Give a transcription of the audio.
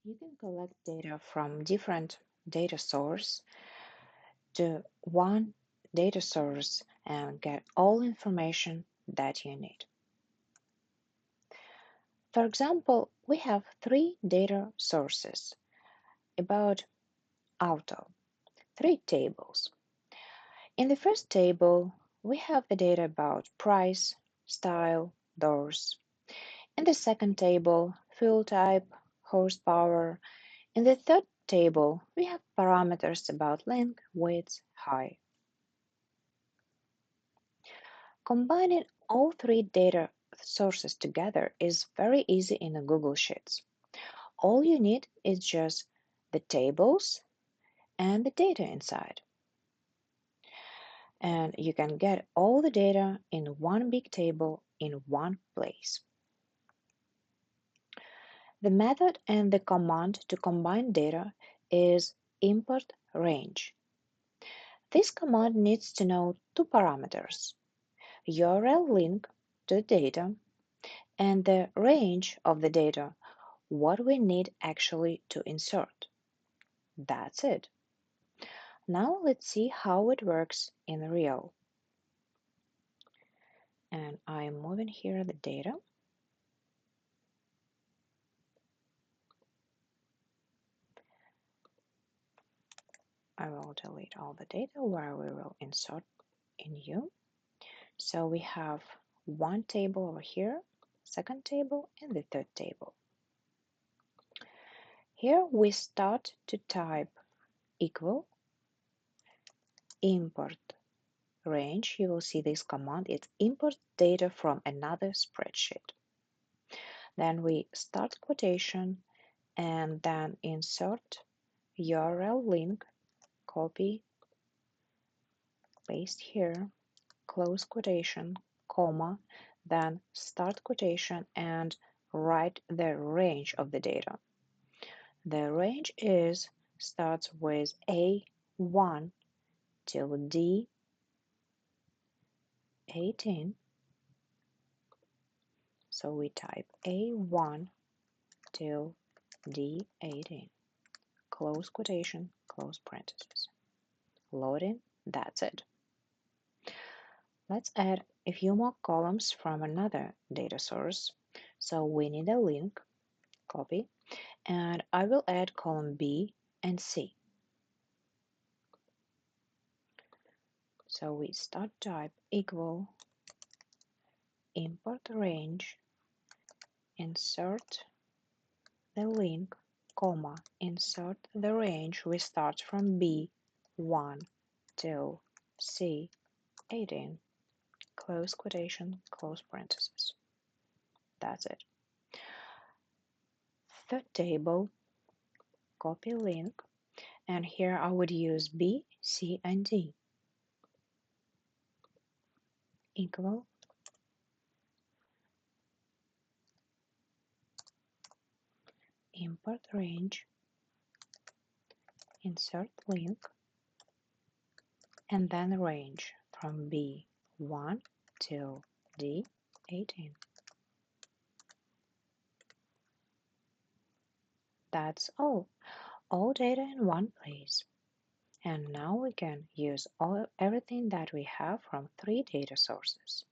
You can collect data from different data source to one data source and get all information that you need. For example, we have three data sources about auto, three tables. In the first table, we have the data about price, style, doors. In the second table, fuel type, horsepower. In the third table, we have parameters about length, width, height. Combining all three data sources together is very easy in a Google Sheets. All you need is just the tables and the data inside. And you can get all the data in one big table in one place. The method and the command to combine data is import range. This command needs to know two parameters: URL link to the data and the range of the data, what we need actually to insert. That's it. Now let's see how it works in real. And I'm moving here the data. I will delete all the data where we will insert in U. So we have one table over here, second table, and the third table. Here we start to type equal import range. You will see this command. It's import data from another spreadsheet. Then we start quotation and then insert URL link, copy, paste here, close quotation, comma, then start quotation and write the range of the data. The range starts with A1 till D18. So we type A1 till D18. Close quotation, close parentheses. Loading, that's it. Let's add a few more columns from another data source. So we need a link, copy, and I will add column B and C. So we start type equal import range, insert the link, comma, insert the range. We start from B1 till C18, close quotation, close parentheses. That's it. Third table, copy link, and here I would use B, C, and D. Equal import range, insert link, and then range from B1 till D18. That's all data in one place. And now we can use everything that we have from three data sources.